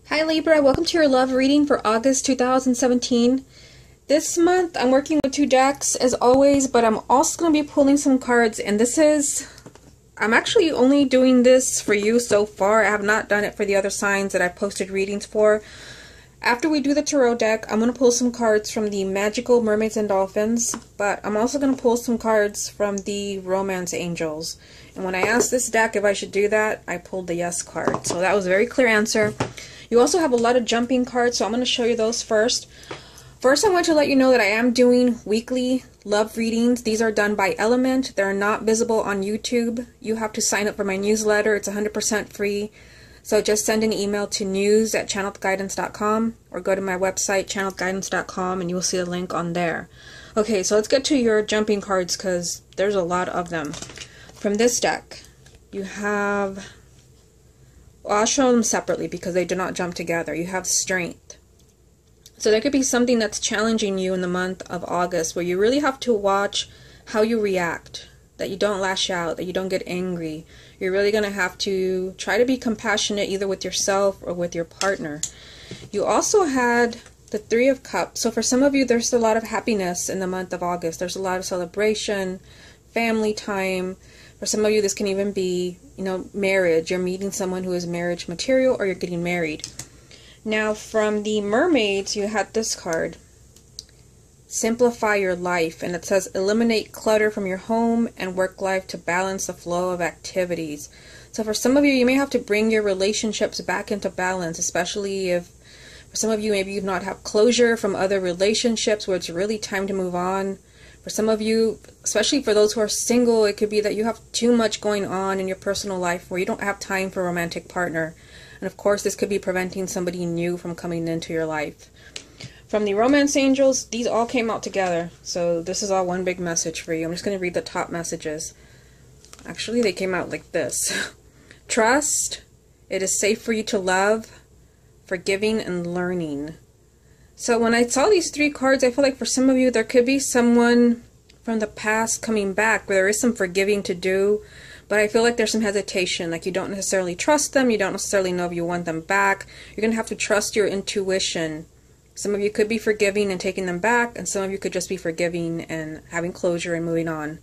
Hi Libra, welcome to your love reading for August 2017. This month I'm working with two decks as always, but I'm also going to be pulling some cards, and I'm actually only doing this for you so far. I have not done it for the other signs that I've posted readings for. After we do the tarot deck, I'm going to pull some cards from the Magical Mermaids and Dolphins, but I'm also going to pull some cards from the Romance Angels. And when I asked this deck if I should do that, I pulled the yes card. So that was a very clear answer. You also have a lot of jumping cards, so I'm going to show you those first. First, I want to let you know that I am doing weekly love readings. These are done by Element. They're not visible on YouTube. You have to sign up for my newsletter. It's 100% free. So just send an email to news@channelguidance.com or go to my website, channelguidance.com, and you will see a link on there. Okay, so let's get to your jumping cards because there's a lot of them. From this deck, you have... Well, I'll show them separately because they do not jump together. You have Strength. So there could be something that's challenging you in the month of August where you really have to watch how you react, that you don't lash out, that you don't get angry. You're really going to have to try to be compassionate either with yourself or with your partner. You also had the Three of Cups. So for some of you, there's a lot of happiness in the month of August. There's a lot of celebration, family time. For some of you, this can even be, marriage. You're meeting someone who is marriage material or you're getting married. Now, from the Mermaids, you had this card. Simplify your life. And it says, eliminate clutter from your home and work life to balance the flow of activities. So for some of you, you may have to bring your relationships back into balance, especially if, for some of you, maybe you've not had closure from other relationships where it's really time to move on. For some of you, especially for those who are single, it could be that you have too much going on in your personal life where you don't have time for a romantic partner. And of course, this could be preventing somebody new from coming into your life. From the Romance Angels, these all came out together. So this is all one big message for you. I'm just going to read the top messages. Actually, they came out like this. Trust. It is safe for you to love. Forgiving and learning. So when I saw these three cards, I feel like for some of you, there could be someone from the past coming back where there is some forgiving to do, but I feel like there's some hesitation, like you don't necessarily trust them, you don't necessarily know if you want them back. You're going to have to trust your intuition. Some of you could be forgiving and taking them back, and some of you could just be forgiving and having closure and moving on.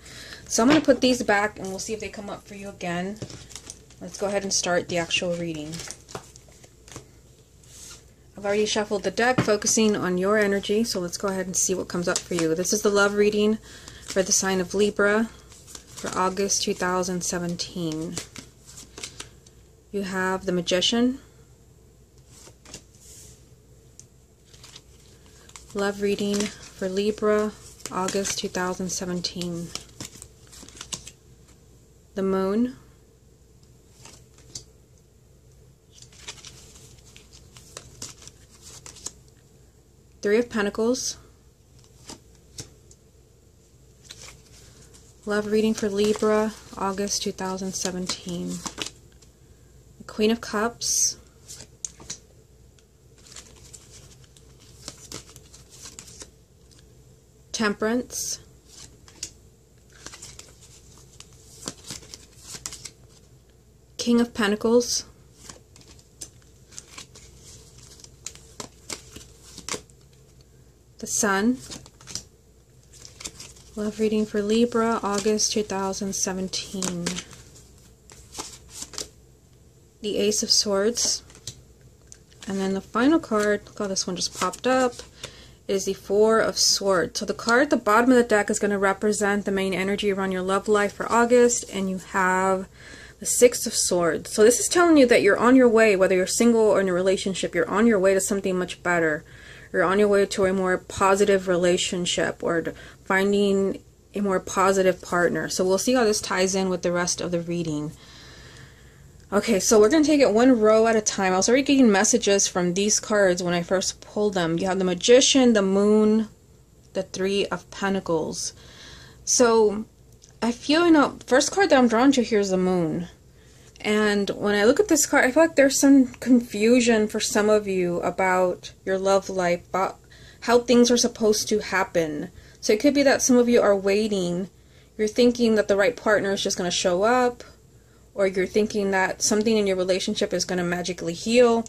So I'm going to put these back, and we'll see if they come up for you again. Let's go ahead and start the actual reading. I've already shuffled the deck, focusing on your energy, so let's go ahead and see what comes up for you. This is the love reading for the sign of Libra for August 2017. You have the Magician. Love reading for Libra, August 2017. The Moon. Three of Pentacles. Love reading for Libra, August 2017. The Queen of Cups. Temperance. King of Pentacles. The Sun. Love reading for Libra, August 2017. The Ace of Swords. And then the final card, look how this one just popped up, is the Four of Swords. So the card at the bottom of the deck is going to represent the main energy around your love life for August, and you have the Six of Swords. So this is telling you that you're on your way, whether you're single or in a relationship, you're on your way to something much better. You're on your way to a more positive relationship or to finding a more positive partner. So we'll see how this ties in with the rest of the reading. Okay, so we're going to take it one row at a time. I was already getting messages from these cards when I first pulled them. You have the Magician, the Moon, the Three of Pentacles. So I feel, first card that I'm drawn to here is the Moon. And when I look at this card, I feel like there's some confusion for some of you about your love life, about how things are supposed to happen. So it could be that some of you are waiting. You're thinking that the right partner is just going to show up, or you're thinking that something in your relationship is going to magically heal.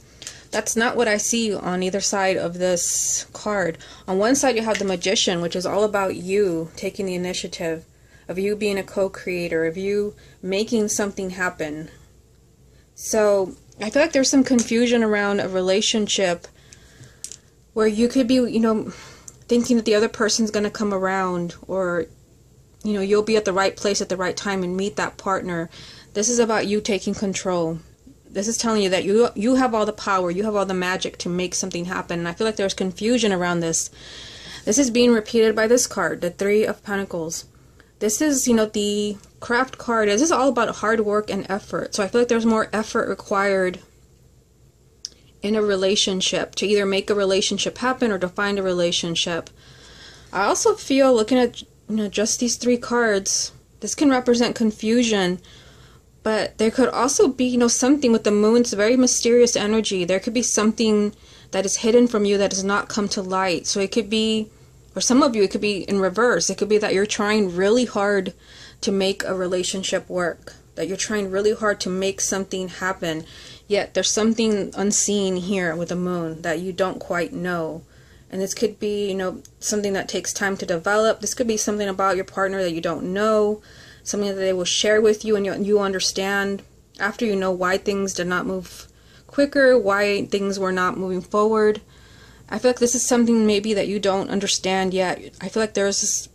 That's not what I see on either side of this card. On one side you have the Magician, which is all about you taking the initiative, of you being a co-creator, of you making something happen. So I feel like there's some confusion around a relationship where you could be, you know, thinking that the other person's going to come around, or, you know, you'll be at the right place at the right time and meet that partner. This is about you taking control. This is telling you that you have all the power, you have all the magic to make something happen. And I feel like there's confusion around this. This is being repeated by this card, the Three of Pentacles. This is, you know, the craft card. This is all about hard work and effort. So I feel like there's more effort required in a relationship to either make a relationship happen or to find a relationship. I also feel, looking at, you know, just these three cards, this can represent confusion. But there could also be, you know, something with the moon's very mysterious energy. There could be something that is hidden from you that does not come to light. So it could be, for some of you, it could be in reverse. It could be that you're trying really hard to make a relationship work, that you're trying really hard to make something happen, yet there's something unseen here with the moon that you don't quite know. And this could be, you know, something that takes time to develop. This could be something about your partner that you don't know, something that they will share with you, and you understand after you know why things did not move quicker, why things were not moving forward. I feel like this is something maybe that you don't understand yet. I feel like there's this,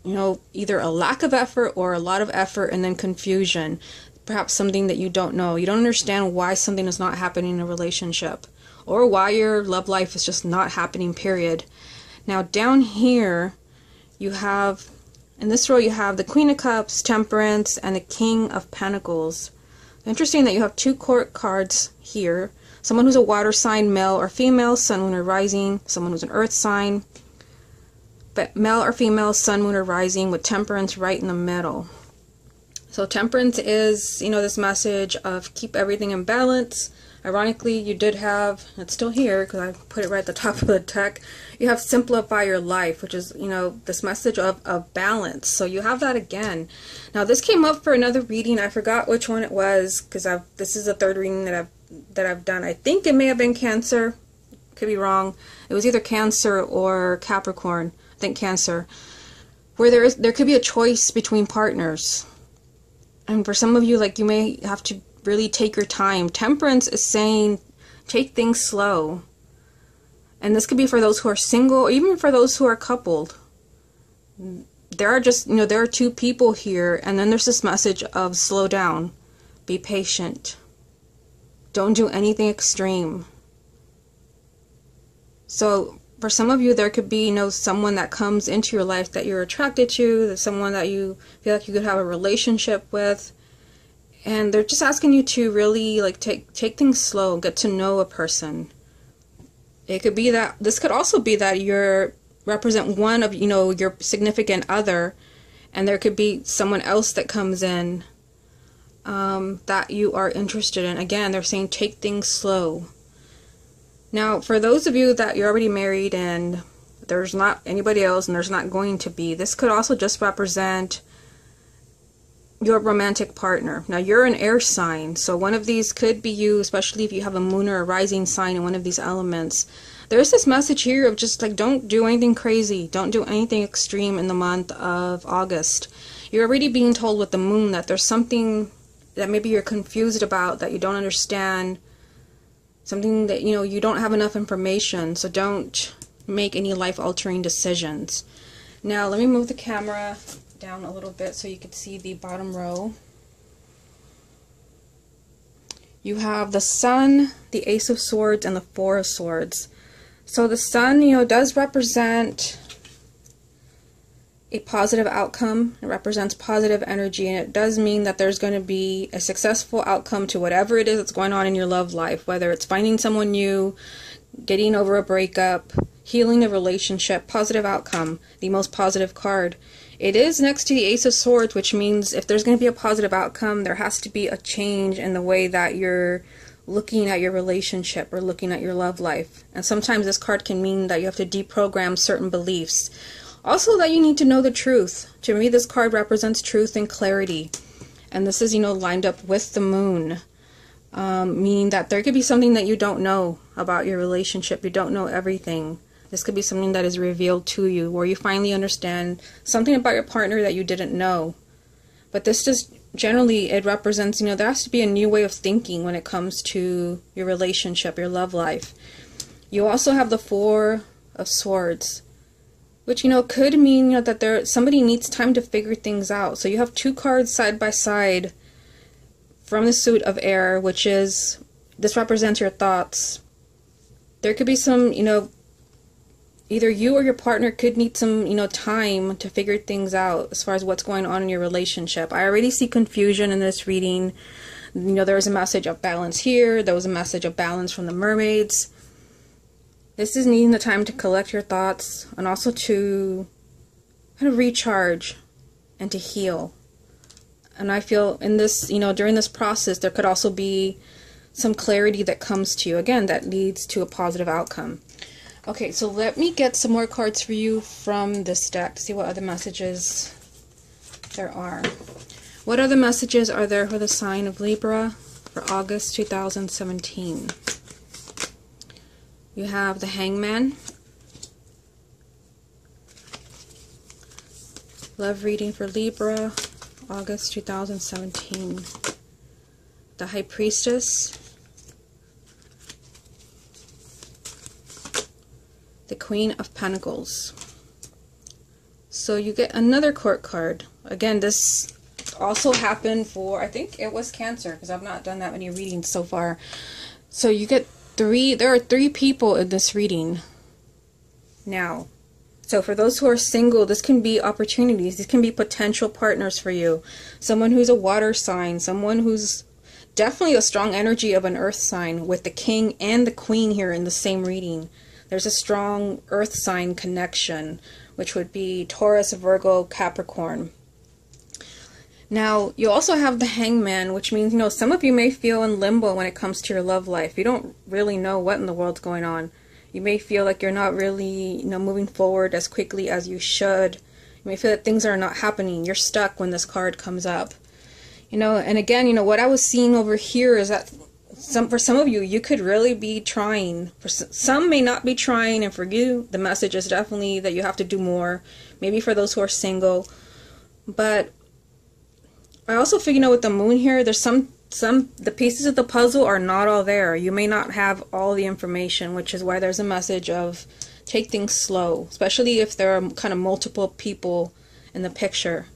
you know, either a lack of effort or a lot of effort and then confusion. Perhaps something that you don't know. You don't understand why something is not happening in a relationship, or why your love life is just not happening, period. Now down here you have, in this row, you have the Queen of Cups, Temperance, and the King of Pentacles. Interesting that you have two court cards here. Someone who's a water sign, male or female, sun, moon, or rising. Someone who's an earth sign, but male or female, sun, moon, or rising, with Temperance right in the middle. So Temperance is, you know, this message of keep everything in balance. Ironically, you did have, it's still here because I put it right at the top of the deck, you have simplify your life, which is, you know, this message of balance. So you have that again. Now this came up for another reading. I forgot which one it was because this is the third reading that I've done. I think it may have been Cancer. Could be wrong. It was either Cancer or Capricorn. I think Cancer. Where there could be a choice between partners. And for some of you, like, you may have to really take your time. Temperance is saying take things slow. And this could be for those who are single, or even for those who are coupled. There are just, you know, there are two people here, and then there's this message of slow down. Be patient. Don't do anything extreme. So for some of you, there could be, you know, someone that comes into your life that you're attracted to, someone that you feel like you could have a relationship with. And they're just asking you to really, like, take things slow, get to know a person. It could be that, this could also be that you're represent one of, you know, your significant other, and there could be someone else that comes in that you are interested in. Again, they're saying take things slow. Now, for those of you that you're already married and there's not anybody else and there's not going to be, this could also just represent your romantic partner. Now, you're an air sign, so one of these could be you, especially if you have a moon or a rising sign in one of these elements. There's this message here of just, like, don't do anything crazy. Don't do anything extreme in the month of August. You're already being told with the moon that there's something that maybe you're confused about, that you don't understand, something that, you know, you don't have enough information, so don't make any life-altering decisions. Now, let me move the camera down a little bit so you can see the bottom row. You have the Sun, the Ace of Swords, and the Four of Swords. So the Sun, you know, does represent a positive outcome. It represents positive energy, and it does mean that there's going to be a successful outcome to whatever it is that's going on in your love life, whether it's finding someone new, getting over a breakup, healing a relationship. Positive outcome, the most positive card. It is next to the Ace of Swords, which means if there's going to be a positive outcome, there has to be a change in the way that you're looking at your relationship or looking at your love life. And sometimes this card can mean that you have to deprogram certain beliefs. Also, that you need to know the truth. To me, this card represents truth and clarity. And this is, you know, lined up with the moon. Meaning that there could be something that you don't know about your relationship. You don't know everything. This could be something that is revealed to you, where you finally understand something about your partner that you didn't know. But this just generally, it represents, there has to be a new way of thinking when it comes to your relationship, your love life. You also have the Four of Swords, which, could mean, that somebody needs time to figure things out. So you have two cards side by side from the suit of air, which is, this represents your thoughts. There could be some, either you or your partner could need some, time to figure things out as far as what's going on in your relationship. I already see confusion in this reading. There was a message of balance here. There was a message of balance from the mermaids. This is needing the time to collect your thoughts and also to kind of recharge and to heal. And I feel in this, during this process, there could also be some clarity that comes to you. Again, that leads to a positive outcome. Okay, so let me get some more cards for you from this deck to see what other messages there are. What other messages are there for the sign of Libra for August 2017? You have the Hangman. Love reading for Libra, August 2017. The High Priestess. The Queen of Pentacles. So you get another court card. Again, this also happened for, I think it was Cancer, because I've not done that many readings so far. So you get there are three people in this reading now. So for those who are single, this can be opportunities. These can be potential partners for you. Someone who's a water sign, someone who's definitely a strong energy of an earth sign, with the King and the Queen here in the same reading. There's a strong earth sign connection, which would be Taurus, Virgo, Capricorn. Now, you also have the Hangman, which means, some of you may feel in limbo when it comes to your love life. You don't really know what in the world's going on. You may feel like you're not really, moving forward as quickly as you should. You may feel that things are not happening. You're stuck when this card comes up. And again, what I was seeing over here is that for some of you, you could really be trying. For some may not be trying, and for you, the message is definitely that you have to do more. Maybe for those who are single. But I also feel, with the moon here, there's the pieces of the puzzle are not all there. You may not have all the information, which is why there's a message of take things slow, especially if there are kind of multiple people in the picture.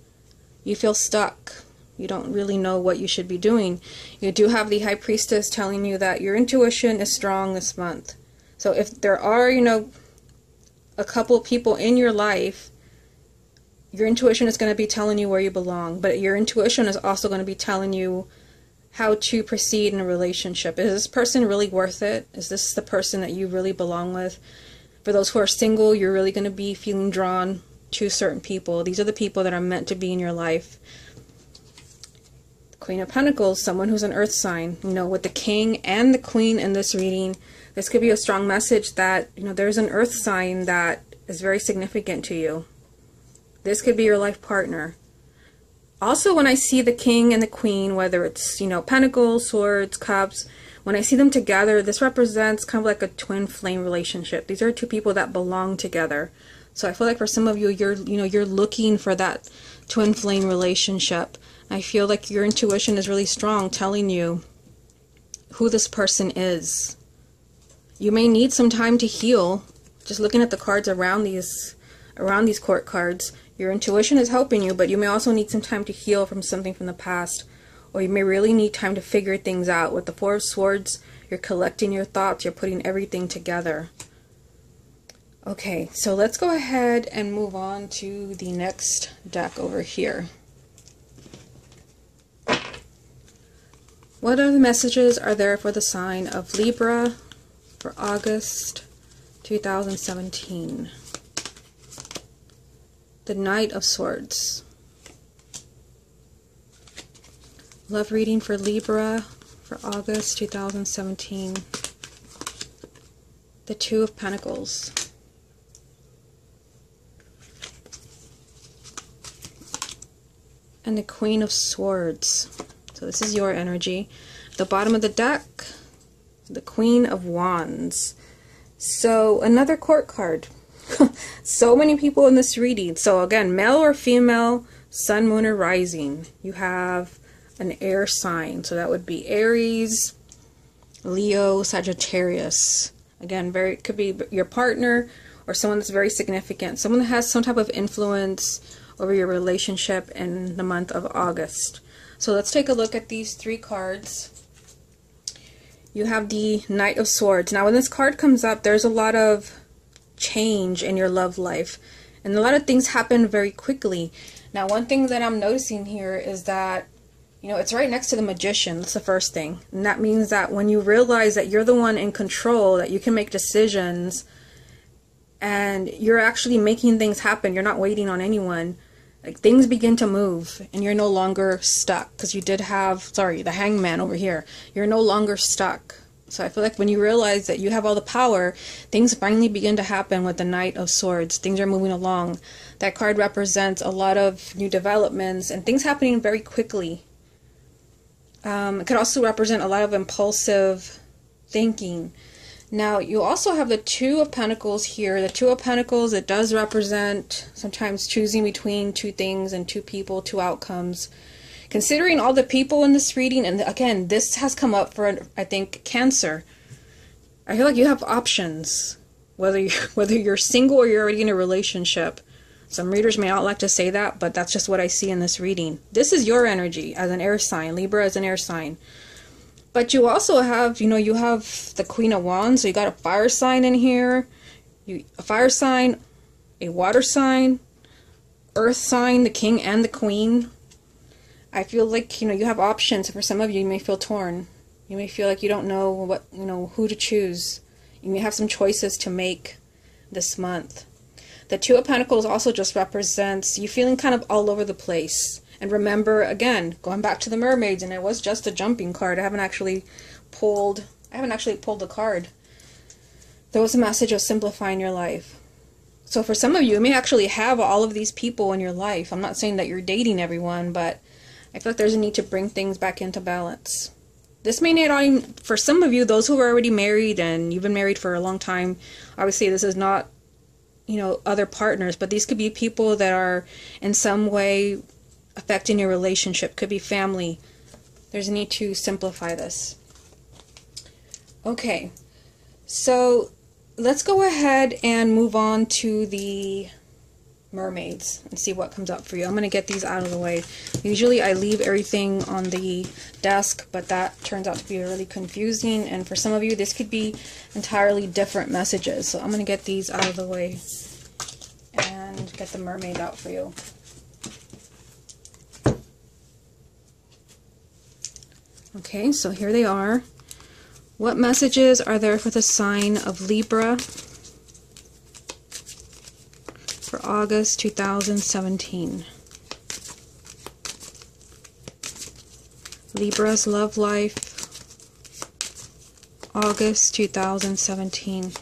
You feel stuck. You don't really know what you should be doing. You do have the High Priestess telling you that your intuition is strong this month. So if there are, a couple people in your life, your intuition is going to be telling you where you belong. But your intuition is also going to be telling you how to proceed in a relationship. Is this person really worth it? Is this the person that you really belong with? For those who are single, you're really going to be feeling drawn to certain people. These are the people that are meant to be in your life. Queen of Pentacles, someone who's an earth sign, with the King and the Queen in this reading, this could be a strong message that, there's an earth sign that is very significant to you. This could be your life partner. Also, when I see the King and the Queen, whether it's, Pentacles, Swords, Cups, when I see them together, this represents kind of like a twin flame relationship. These are two people that belong together. So I feel like for some of you, you're looking for that twin flame relationship. I feel like your intuition is really strong, telling you who this person is. You may need some time to heal. Just looking at the cards around these court cards, your intuition is helping you, but you may also need some time to heal from something from the past. Or you may really need time to figure things out. With the Four of Swords, you're collecting your thoughts, you're putting everything together. Okay, so let's go ahead and move on to the next deck over here. What other messages are there for the sign of Libra for August 2017? The Knight of Swords. Love reading for Libra for August 2017. The Two of Pentacles. And the Queen of Swords. So this is your energy. The bottom of the deck, the Queen of Wands. So another court card. So many people in this reading. So again, male or female, sun, moon, or rising. You have an air sign. So that would be Aries, Leo, Sagittarius. Again, could be your partner or someone that's very significant. Someone that has some type of influence over your relationship in the month of August. So let's take a look at these 3 cards. You have the Knight of Swords. Now when this card comes up, there's a lot of change in your love life. And a lot of things happen very quickly. Now one thing that I'm noticing here is that, you know, it's right next to the Magician. That's the first thing. And that means that when you realize that you're the one in control, that you can make decisions, and you're actually making things happen, you're not waiting on anyone, like things begin to move and you're no longer stuck. Because you did have, sorry, the Hangman over here. You're no longer stuck. So I feel like when you realize that you have all the power, things finally begin to happen with the Knight of Swords. Things are moving along. That card represents a lot of new developments and things happening very quickly. It could also represent a lot of impulsive thinking. Now, you also have the Two of Pentacles here. The Two of Pentacles, it does represent sometimes choosing between 2 things and 2 people, 2 outcomes. Considering all the people in this reading, and again, this has come up for, I think, Cancer. I feel like you have options, whether you're single or you're already in a relationship. Some readers may not like to say that, but that's just what I see in this reading. This is your energy as an air sign, Libra as an air sign. But you also have, you have the Queen of Wands, so you got a fire sign in here, a fire sign, a water sign, earth sign, the King and the Queen. I feel like, you have options. For some of you, you may feel torn. You may feel like you don't know who to choose. You may have some choices to make this month. The Two of Pentacles also just represents you feeling kind of all over the place. And remember, again, going back to the mermaids, and it was just a jumping card. I haven't actually pulled the card. There was a message of simplifying your life. So for some of you, you may actually have all of these people in your life. I'm not saying that you're dating everyone, but I feel like there's a need to bring things back into balance. This may not even, for some of you, those who are already married and you've been married for a long time, obviously this is not, other partners, but these could be people that are in some way affecting your relationship. Could be family. There's a need to simplify this. Okay, so let's go ahead and move on to the mermaids and see what comes up for you. I'm going to get these out of the way. Usually I leave everything on the desk, but that turns out to be really confusing, and for some of you this could be entirely different messages. So I'm going to get these out of the way and get the mermaid out for you. Okay, so here they are. What messages are there for the sign of Libra for August 2017? Libra's love life, August 2017.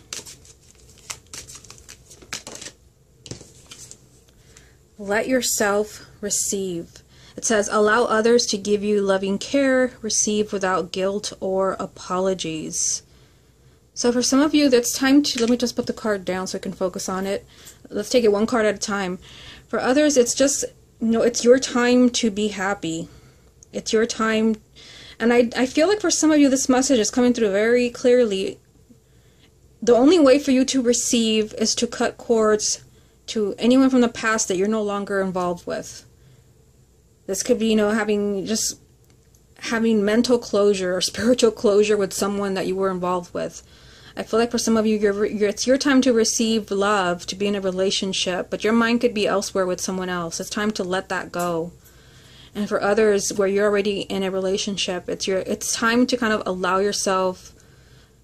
Let yourself receive. It says, allow others to give you loving care, receive without guilt or apologies. So for some of you, that's time to, let me just put the card down so I can focus on it. Let's take it one card at a time. For others, it's just, it's your time to be happy. It's your time. And I feel like for some of you, this message is coming through very clearly. The only way for you to receive is to cut cords to anyone from the past that you're no longer involved with. This could be, having mental closure or spiritual closure with someone that you were involved with. I feel like for some of you, it's your time to receive love, to be in a relationship, but your mind could be elsewhere with someone else. It's time to let that go. And for others, where you're already in a relationship, it's time to kind of allow yourself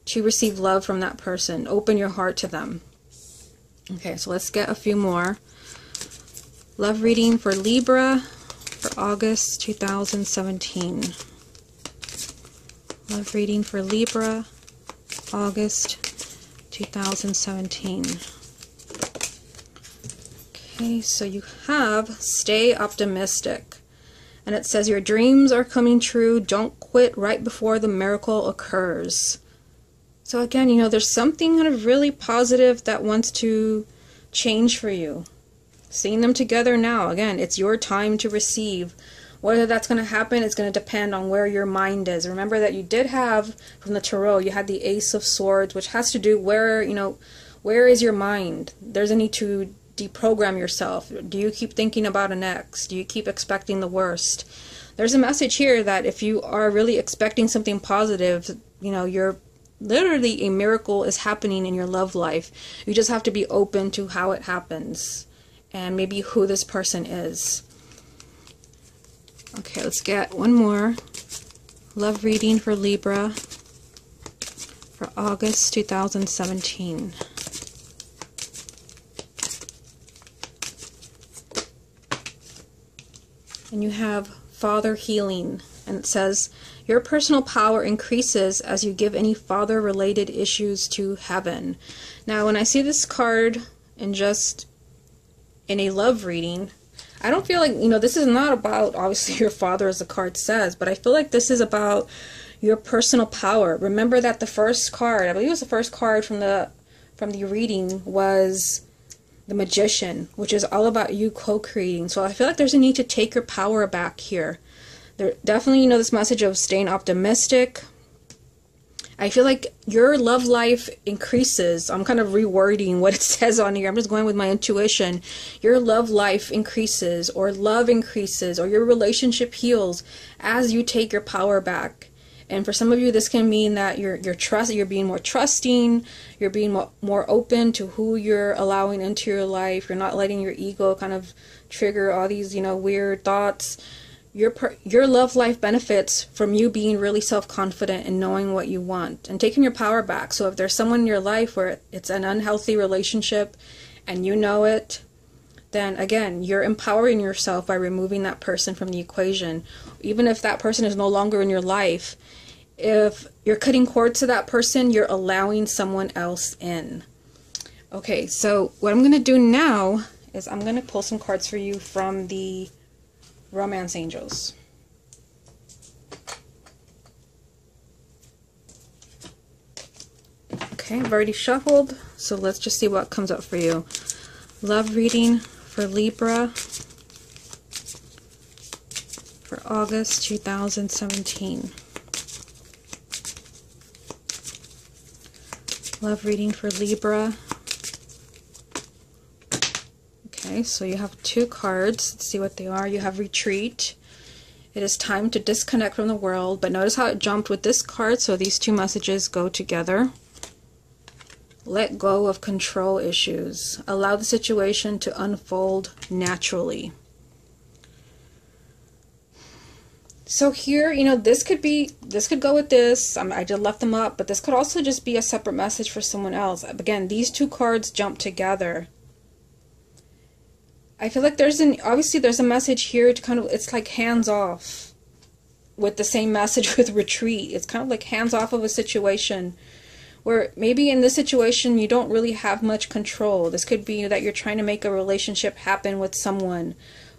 to receive love from that person. Open your heart to them. Okay, so let's get a few more. Love reading for Libra for August 2017. Love reading for Libra, August 2017. Okay, so you have stay optimistic. And it says your dreams are coming true. Don't quit. quit right before the miracle occurs. So again, you know, there's something kind of really positive that wants to change for you. Seeing them together now, again, it's your time to receive. Whether that's going to happen, it's going to depend on where your mind is. Remember that you did have, from the Tarot, you had the Ace of Swords, which has to do where, you know, where is your mind? There's a need to deprogram yourself. Do you keep thinking about an ex? Do you keep expecting the worst? There's a message here that if you are really expecting something positive, you know, you're literally, a miracle is happening in your love life. You just have to be open to how it happens and maybe who this person is. Okay, let's get one more love reading for Libra for August 2017. And you have Father Healing, and it says, your personal power increases as you give any father-related issues to heaven. Now, when I see this card in a love reading, I don't feel like, you know, this is not about, obviously, your father, as the card says, but I feel like this is about your personal power. Remember that the first card, I believe it was the first card from the reading, was the Magician, which is all about you co-creating. So I feel like there's a need to take your power back here. There definitely, you know, this message of staying optimistic. I feel like your love life increases. I'm kind of rewording what it says on here. I'm just going with my intuition. Your love life increases, or love increases, or your relationship heals as you take your power back. And for some of you, this can mean that you're being more trusting, you're being more open to who you're allowing into your life. You're not letting your ego kind of trigger all these, you know, weird thoughts. Your love life benefits from you being really self-confident and knowing what you want and taking your power back. So if there's someone in your life where it's an unhealthy relationship and you know it, then again, you're empowering yourself by removing that person from the equation. Even if that person is no longer in your life, if you're cutting cords to that person, you're allowing someone else in. Okay, so what I'm going to do now is I'm going to pull some cards for you from the Romance Angels. Okay, I've already shuffled, so let's just see what comes up for you. Love reading for Libra for August 2017. Love reading for Libra. Okay, so you have two cards. Let's see what they are. You have Retreat. It is time to disconnect from the world, but notice how it jumped with this card, so these two messages go together. Let go of control issues. Allow the situation to unfold naturally. So here, you know, this could go with this. I just left them up, but this could also just be a separate message for someone else. Again, these two cards jump together. I feel like obviously there's a message here to kind of, it's like hands off with the same message with Retreat. It's kind of like hands off of a situation where maybe in this situation you don't really have much control. This could be that you're trying to make a relationship happen with someone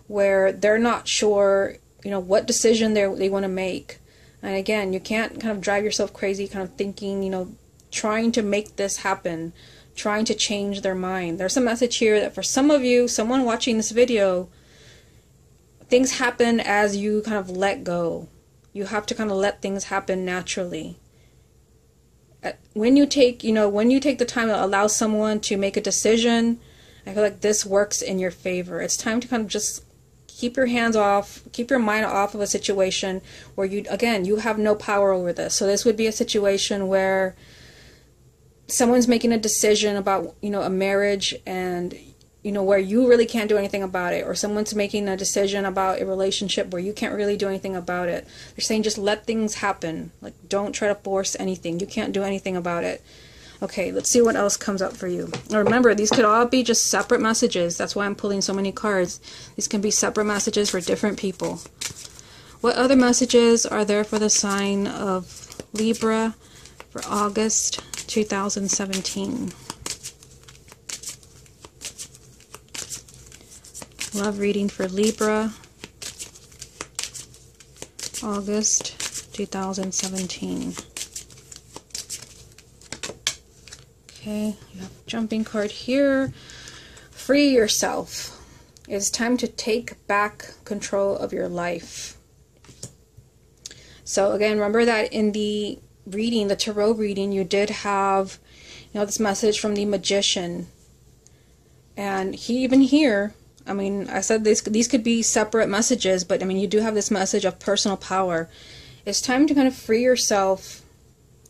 where they're not sure, you know, what decision they want to make. And again, you can't kind of drive yourself crazy kind of thinking, you know, trying to make this happen, trying to change their mind. There's a message here that for some of you, someone watching this video, things happen as you kind of let go. You have to kind of let things happen naturally. When you take the time to allow someone to make a decision, I feel like this works in your favor. It's time to kind of just keep your hands off, keep your mind off of a situation where you have no power over this. So this would be a situation where someone's making a decision about, you know, a marriage, and, you know, where you really can't do anything about it, or someone's making a decision about a relationship where you can't really do anything about it. They're saying just let things happen. Like, don't try to force anything. You can't do anything about it. Okay, let's see what else comes up for you. Now remember, these could all be just separate messages. That's why I'm pulling so many cards. These can be separate messages for different people. What other messages are there for the sign of Libra for August 2017? Love reading for Libra, August 2017. Okay, you have a jumping card here. Free yourself. It's time to take back control of your life. So again, remember that in the reading, the tarot reading, you did have, this message from the Magician. And even here, I mean, I said these could be separate messages, but I mean, you do have this message of personal power. It's time to kind of free yourself.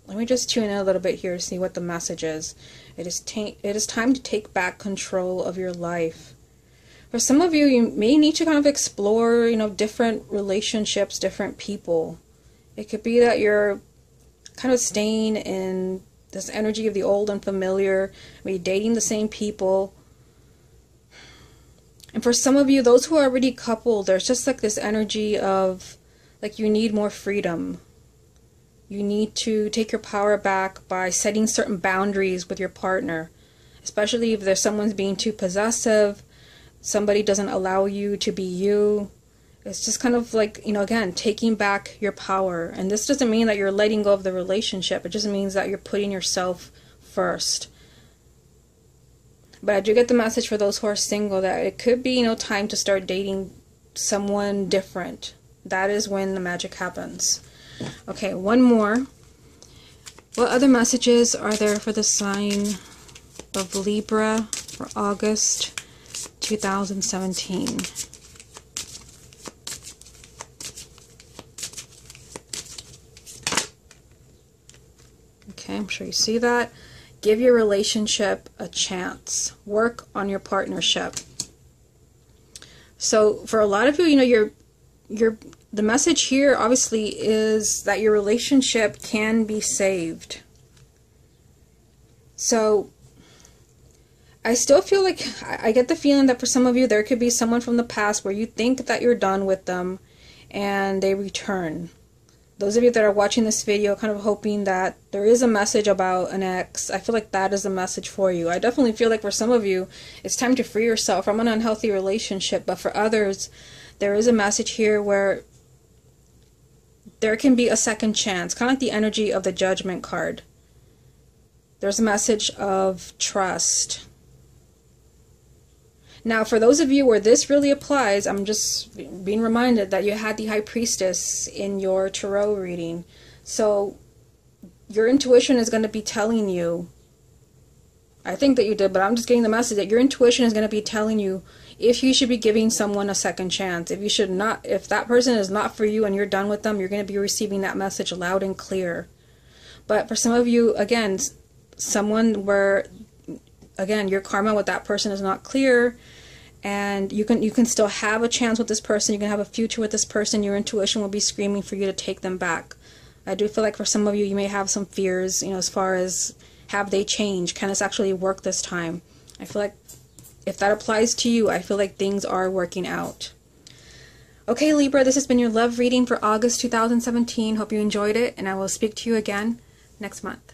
Let me just tune in a little bit here to see what the message is. It is time to take back control of your life. For some of you, you may need to kind of explore, different relationships, different people. It could be that you're kind of staying in this energy of the old and familiar, maybe dating the same people. And for some of you, those who are already coupled, there's just like this energy of like you need more freedom. You need to take your power back by setting certain boundaries with your partner, especially if there's someone's being too possessive, somebody doesn't allow you to be you. It's just kind of like, again, taking back your power. And this doesn't mean that you're letting go of the relationship. It just means that you're putting yourself first. But I do get the message for those who are single that it could be, time to start dating someone different. That is when the magic happens. Okay, one more. What other messages are there for the sign of Libra for August 2017? Okay, I'm sure you see that. Give your relationship a chance. Work on your partnership. So for a lot of you, the message here obviously is that your relationship can be saved. So I still feel like I get the feeling that for some of you there could be someone from the past where you think that you're done with them and they return. Those of you that are watching this video kind of hoping that there is a message about an ex, I feel like that is a message for you. I definitely feel like for some of you, it's time to free yourself from an unhealthy relationship. But for others, there is a message here where there can be a second chance, kind of like the energy of the Judgment card. There's a message of trust. Now, for those of you where this really applies, I'm just being reminded that you had the High Priestess in your tarot reading. So your intuition is going to be telling you, I think that you did, but I'm just getting the message that your intuition is going to be telling you if you should be giving someone a second chance. If you should not, if that person is not for you and you're done with them, you're going to be receiving that message loud and clear. But for some of you, again, someone where, again, your karma with that person is not clear, and you can still have a chance with this person, you can have a future with this person, your intuition will be screaming for you to take them back. I do feel like for some of you, you may have some fears, as far as have they changed? Can this actually work this time? I feel like if that applies to you, I feel like things are working out. Okay, Libra, this has been your love reading for August 2017. Hope you enjoyed it, and I will speak to you again next month.